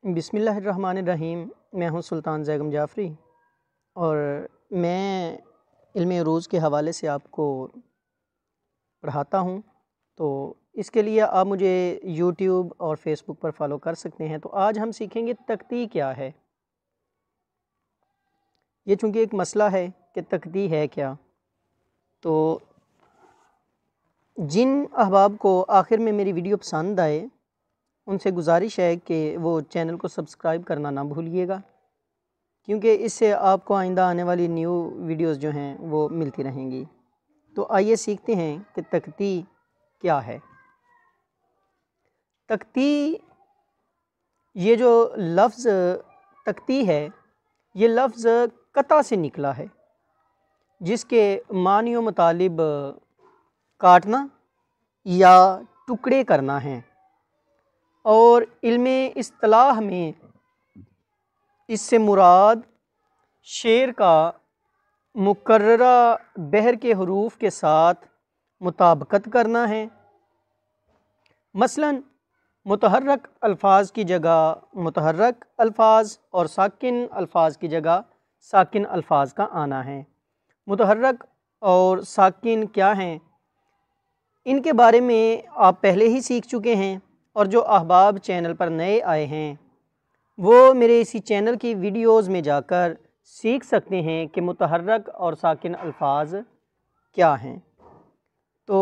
बिस्मिल्लाहिर्रहमानिर्रहीम। मैं हूं सुल्तान ज़ैगम जाफ़री और मैं इल्म रोज़ के हवाले से आपको पढ़ाता हूं। तो इसके लिए आप मुझे यूट्यूब और फेसबुक पर फॉलो कर सकते हैं। तो आज हम सीखेंगे तख्ती क्या है। ये चूँकि एक मसला है कि तख्ती है क्या, तो जिन अहबाब को आखिर में मेरी वीडियो पसंद आए उनसे गुजारिश है कि वो चैनल को सब्सक्राइब करना ना भूलिएगा, क्योंकि इससे आपको आइंदा आने वाली न्यू वीडियोस जो हैं वो मिलती रहेंगी। तो आइए सीखते हैं कि तख्ती क्या है। तख्ती, ये जो लफ्ज़ तख्ती है, ये लफ्ज़ कता से निकला है, जिसके मानियों मुतालिब काटना या टुकड़े करना है। और इल्मे इस्तिलाह में इससे मुराद शेर का मुकर्ररा बहर के हरूफ के साथ मुताबकत करना है। मसलन मुतहर्रक अल्फाज की जगह मुतहर्रक अल्फाज और साकिन अल्फाज की जगह साकिन अल्फाज का आना है। मुतहर्रक और साकिन क्या हैं, इनके बारे में आप पहले ही सीख चुके हैं, और जो अहबाब चैनल पर नए आए हैं वो मेरे इसी चैनल की वीडियोस में जाकर सीख सकते हैं कि मुतहर्रक और साकिन अल्फाज क्या हैं। तो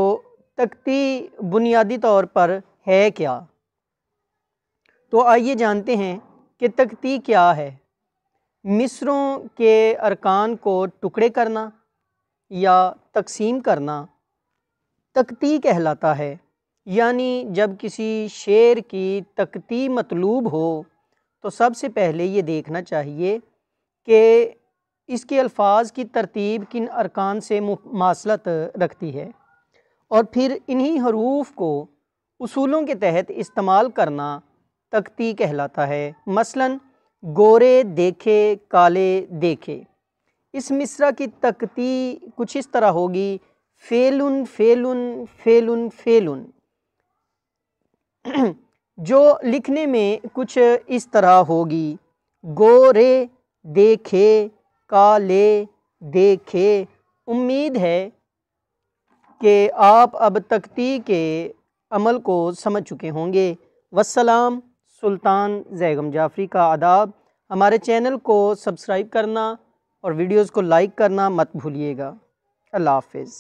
तख्ती बुनियादी तौर पर है क्या, तो आइए जानते हैं कि तख्ती क्या है। मिसरों के अरकान को टुकड़े करना या तकसीम करना तख्ती कहलाता है। यानी जब किसी शेर की तख्ती मतलूब हो तो सबसे पहले ये देखना चाहिए कि इसके अल्फाज की तरतीब किन अरकान से मुमासलत रखती है, और फिर इन्हीं हरूफ को उसूलों के तहत इस्तेमाल करना तख्ती कहलाता है। मसलन गोरे देखे काले देखे, इस मिसरा की तख्ती कुछ इस तरह होगी, फेलुन फेलुन फेलुन फेलुन, जो लिखने में कुछ इस तरह होगी, गोरे देखे काले देखे। उम्मीद है कि आप अब तख्ती के अमल को समझ चुके होंगे। वस्सलाम। सुल्तान ज़ैगम जाफ़री का आदाब। हमारे चैनल को सब्सक्राइब करना और वीडियोज़ को लाइक करना मत भूलिएगा। अल्लाह हाफ़िज़।